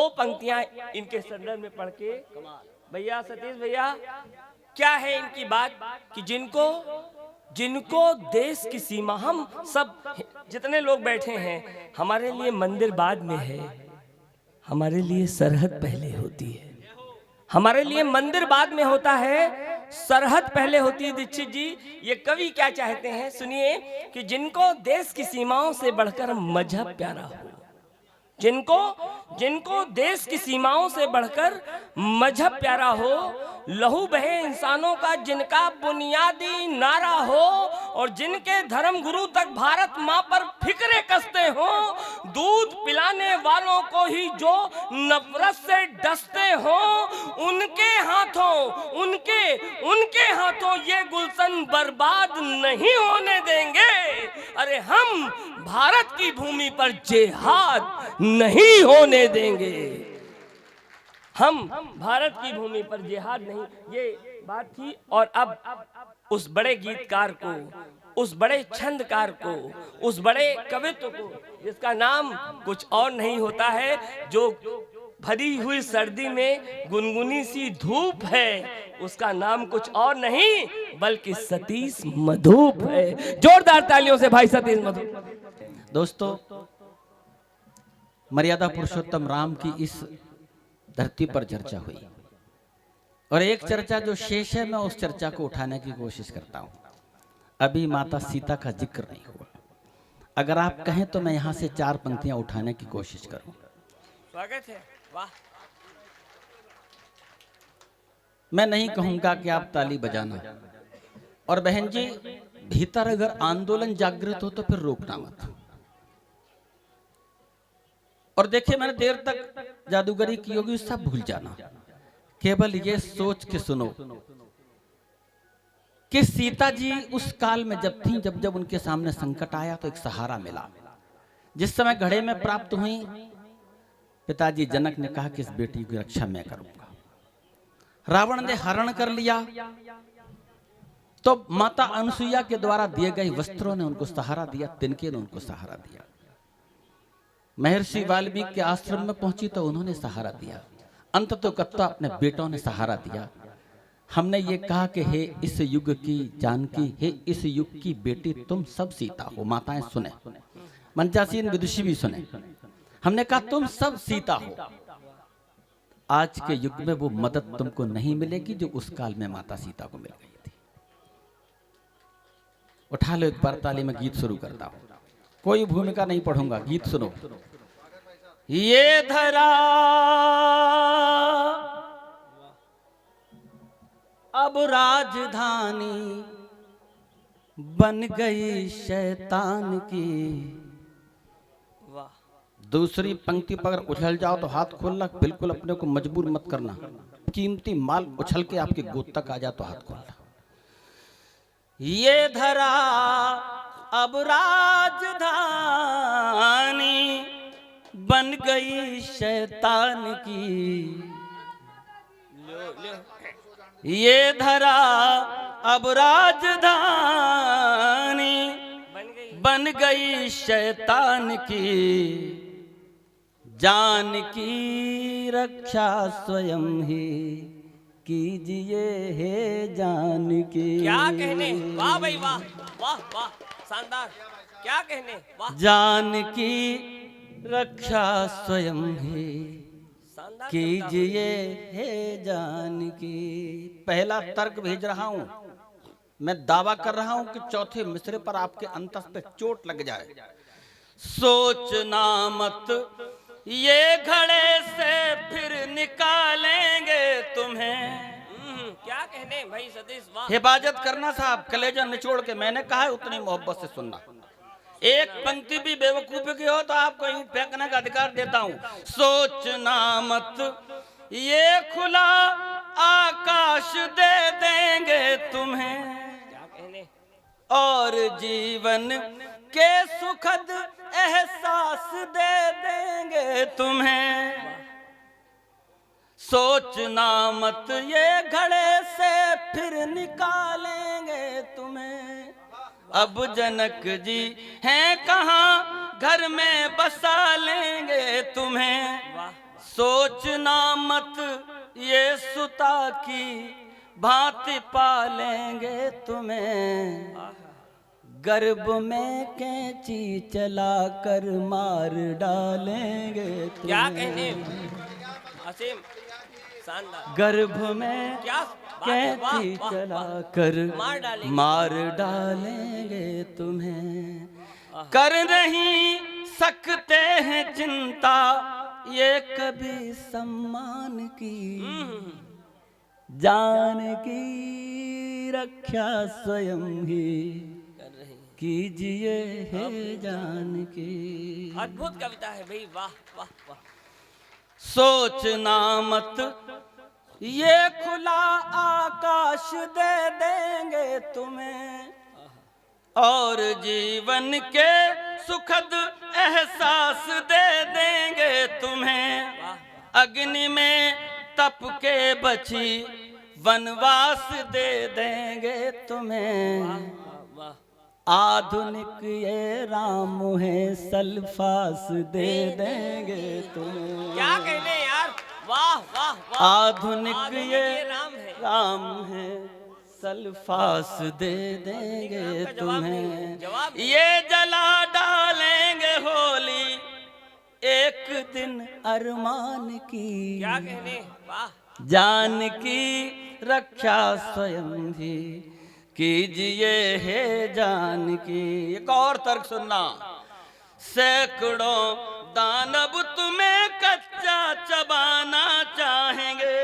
दो पंक्तियां इनके संदर्भ में पढ़ के, भैया सतीश भैया, क्या है इनकी बात कि जिनको देश की सीमा, हम सब जितने लोग बैठे हैं, हमारे लिए मंदिर बाद में है, हमारे लिए सरहद पहले होती है। हमारे लिए मंदिर बाद में होता है, सरहद पहले होती है। दीक्षित जी, ये कवि क्या चाहते हैं सुनिए, कि जिनको देश की सीमाओं से बढ़कर मजहब प्यारा हो, जिनको देश की सीमाओं से बढ़कर मजहब प्यारा हो, लहू बहे इंसानों का जिनका बुनियादी नारा हो, और जिनके धर्म गुरु तक भारत माँ पर फिक्रे कसते हो, दूध पिलाने वालों को ही जो नफरत से डसते हो, उनके हाथों ये गुलशन बर्बाद नहीं होने देंगे। अरे हम भारत की भूमि पर जिहाद नहीं होने देंगे, हम भारत की भूमि पर जिहाद नहीं। ये बात थी। और अब उस बड़े गीतकार को, उस बड़े छंदकार को, उस बड़े कवित्व को, जिसका नाम कुछ और नहीं होता है, जो भरी हुई सर्दी में गुनगुनी सी धूप है, उसका नाम कुछ और नहीं बल्कि सतीश मधुप है। जोरदार तालियों से भाई सतीश मधुप। दोस्तों, मर्यादा पुरुषोत्तम राम की इस धरती पर चर्चा हुई, और एक चर्चा जो शेष है, मैं उस चर्चा को उठाने की कोशिश करता हूं। अभी माता सीता का जिक्र नहीं हुआ। अगर आप कहें तो मैं यहां से 4 पंक्तियां उठाने की कोशिश करूं। स्वागत है। वाह। मैं नहीं कहूंगा कि आप ताली बजाना, और बहन जी, भीतर अगर आंदोलन जागृत हो तो फिर रोकना मत। और देखिए, मैंने देर तक जादूगरी की होगी, सब भूल जाना, केवल ये सोच के सुनो कि सीता जी उस काल में जब थी, जब उनके सामने संकट आया तो एक सहारा मिला। जिस समय घड़े में प्राप्त हुई, पिताजी जनक ने कहा कि इस बेटी की रक्षा मैं करूंगा। रावण ने हरण कर लिया, तो माता अनुसुईया के द्वारा दिए गए वस्त्रों ने उनको सहारा दिया, तिनके ने उनको सहारा दिया। महर्षि वाल्मीकि के आश्रम में पहुंची तो उन्होंने सहारा दिया। अंततोगत्वा अपने बेटों ने सहारा दिया। हमने ये कहा कि हे इस युग की जानकी, हे इस युग की बेटी, तुम सब सीता हो। माताएं सुने, मंचासीन विदुषी भी सुने। हमने कहा तुम सब सीता हो। आज के युग में वो मदद तुमको नहीं मिलेगी जो उस काल में माता सीता को मिल गई थी। उठा लो एक बार ताली में, गीत शुरू करता हूं। कोई भूमिका नहीं पढ़ूंगा, गीत सुनो। ये धरा अब राजधानी बन गई शैतान की। दूसरी पंक्ति पर अगर उछल जाओ तो हाथ खोलना, बिल्कुल अपने को मजबूर मत करना। कीमती माल उछल के आपके गोद तक आ जाए तो हाथ खोलना। ये धरा अब राजधानी बन गई शैतान की। ये धरा अब राजधानी बन गई शैतान की। जान की रक्षा स्वयं ही कीजिए हे जान की। क्या कहने, वाह भाई वाह, वाह वाह, शानदार, क्या कहने, वाह। जान की रक्षा स्वयं ही कीजिए हे जान की। पहला तर्क भेज रहा हूं, मैं दावा कर रहा हूं कि चौथे मिसरे पर आपके अंतस पे चोट लग जाए। सोचना मत ये घड़े से फिर निकालेंगे तुम्हें। क्या कहने भाई सतीश, वाह। हिफाजत करना साहब, कलेजा निचोड़ के। मैंने कहा है उतनी मोहब्बत से सुनना। एक पंक्ति भी बेवकूफी की हो तो आपको यूं फेंकने का अधिकार देता हूं। सोचना मत ये खुला आकाश दे देंगे तुम्हें, और जीवन के सुखद एहसास दे देंगे तुम्हें। सोचना मत ये घड़े से फिर निकालेंगे तुम्हें। अब जनक जी हैं कहाँ, घर में बसा लेंगे तुम्हें। सोचना मत ये सुता की भांति पालेंगे तुम्हें, गर्भ में कैंची चला कर मार डालेंगे तुम्हें। क्या कहने असीम, शानदार। गर्भ में क्या कैंची वाह, चला वाह। कर मार डालेंगे। मार डालेंगे तुम्हें। कर नहीं सकते हैं चिंता ये कभी सम्मान की, जान की रक्षा स्वयं ही कर रही है। कीजिए हे जान की। अद्भुत कविता है भाई, वाह वाह वाह। सोचना मत ये खुला आकाश दे देंगे तुम्हें, और जीवन के सुखद एहसास दे देंगे तुम्हें। अग्नि में तप के बची वनवास दे देंगे तुम्हें। वाह आधुनिक ये राम है सल्फास दे देंगे तुम्हें। क्या कहने यार, वाह वाह वाह। आधुनिक ये राम है। राम है सल्फास दे देंगे आपका जवाब नहीं है, तुम्हें। जवाब नहीं। ये जला डालेंगे होली एक दिन अरमान की, क्या कहने, वाह। जान की रक्षा स्वयं ही कीजिए हे जान की। एक और तर्क सुनना। सैकड़ों दानव तुम्हें कच्चा चबाना चाहेंगे,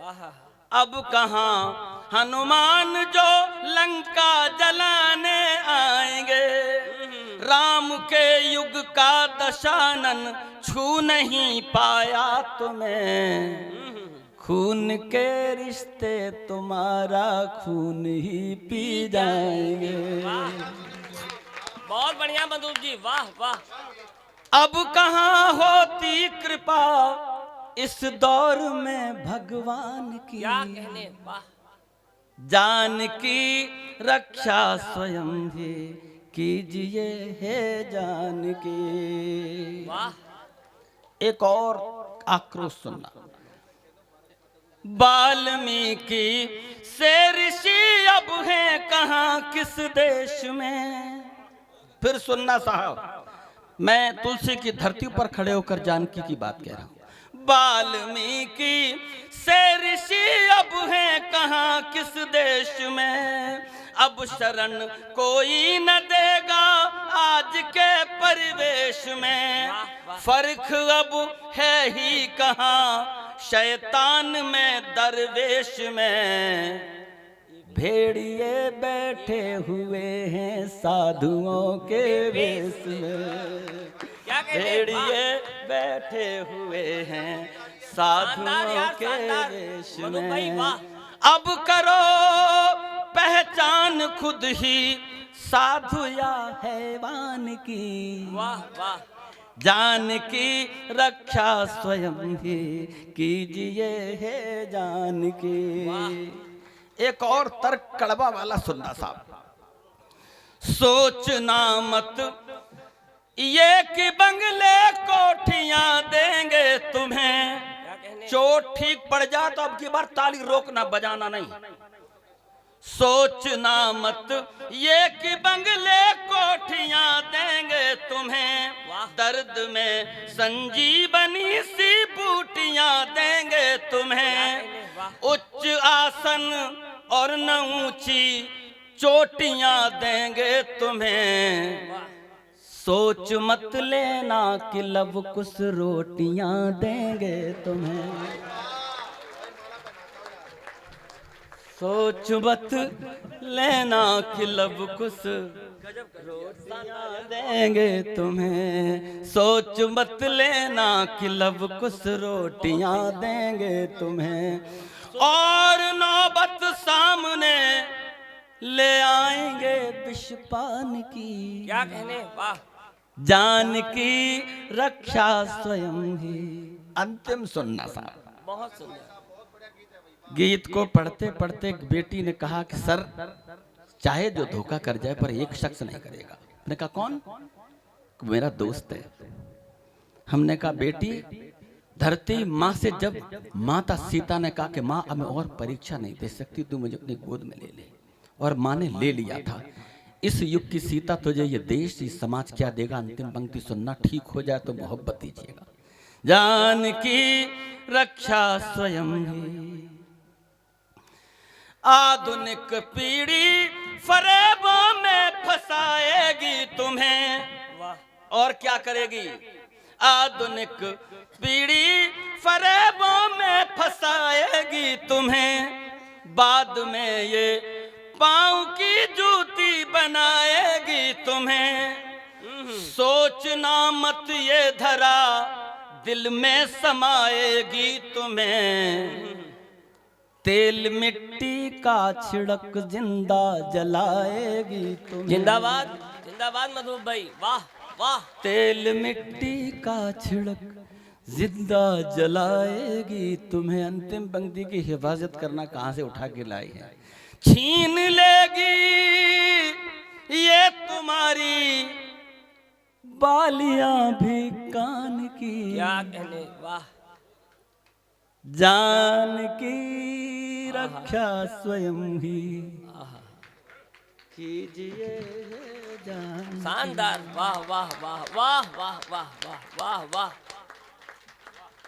आहा। अब कहाँ हनुमान जो लंका जलाने आएंगे। राम के युग का दशानन छू नहीं पाया तुम्हें, खून के रिश्ते तुम्हारा खून ही पी जाएंगे। बहुत बढ़िया मधुर जी, वाह वाह। अब कहाँ होती कृपा इस दौर में भगवान की, क्या कहने, वाह। जान की रक्षा स्वयं ही कीजिए हे जान की। वाह। एक और आक्रोश सुनना। वाल्मीकि से ऋषि अब हैं कहाँ किस देश में। फिर सुनना साहब, मैं तुलसी की धरती पर खड़े होकर जानकी की बात कह रहा हूँ। वाल्मीकि से ऋषि अब हैं कहाँ किस देश में, अब शरण कोई न देगा आज के परिवेश में। फर्क अब है ही कहाँ शैतान में दरवेश में, भेड़िए बैठे हुए हैं साधुओं के वेश में। क्या कहने, भेड़िए बैठे हुए हैं साधुओं के वेश मधु भाई, में। वाह। अब करो पहचान खुद ही साधु या हैवान की, वाह वाह। जान की रक्षा स्वयं ही कीजिए हे जान की। एक और तर्क कड़वा वाला सुनना साहब। सोचना मत ये कि बंगले कोठियां देंगे तुम्हें, क्या कहने, चोट ठीक पड़ जाए तो अब की बार ताली रोकना बजाना नहीं। सोचना मत ये कि बंगले कोठियां देंगे तुम्हें, दर्द में संजीवनी सी बूटियां देंगे तुम्हें। उच्च आसन और न ऊंची चोटियां देंगे तुम्हें। सोच मत लेना कि लब कुछ रोटियां देंगे तुम्हें। सोच मत लेना कि लब कुछ रोटियां देंगे तुम्हें। सोच मत लेना कि लब कुछ रोटियां देंगे तुम्हें। और नौबत सामने ले आएंगे विषपान की, क्या कहने, वाह। जान की रक्षा स्वयं ही। अंतिम सुनना साहब। बहुत सुंदर। गीत को पढ़ते पढ़ते एक बेटी ने कहा कि सर चाहे जो धोखा कर जाए पर एक शख्स नहीं करेगा। मैंने कहा कौन? मेरा दोस्त है। हमने कहा बेटी धरती माँ से जब माता सीता ने कहा कि माँ अब मैं और परीक्षा नहीं दे सकती, तू मुझे अपनी गोद में ले ले, और माँ ने ले लिया था। इस युग की सीता तुझे ये देश ये समाज क्या देगा? अंतिम पंक्ति सुनना, ठीक हो जाए तो मोहब्बत दीजिएगा। जान की रक्षा स्वयं ही, आधुनिक पीढ़ी फरेबों में फंसाएगी तुम्हें। वाह। और क्या करेगी? आधुनिक पीढ़ी फरेबों में फंसाएगी तुम्हें, बाद में ये पाँव की जूती बनाएगी तुम्हें। सोचना मत ये धरा दिल में समाएगी तुम्हें, तेल मिट्टी का छिड़क जिंदा जलाएगी तुम्हें। जिंदाबाद जिंदाबाद मधु भाई, वाह वाह। तेल मिट्टी का छिड़क जिंदा जलाएगी तुम्हें। अंतिम पंक्ति की हिफाजत करना कहाँ से उठा के लाई है? छीन लेगी ये तुम्हारी बालियां भी कान की, क्या कहने, वाह। जान की रक्षा स्वयं ही कीजिए जान। शानदार, वाह वाह वाह वाह वाह वाह वाह वाह वाह।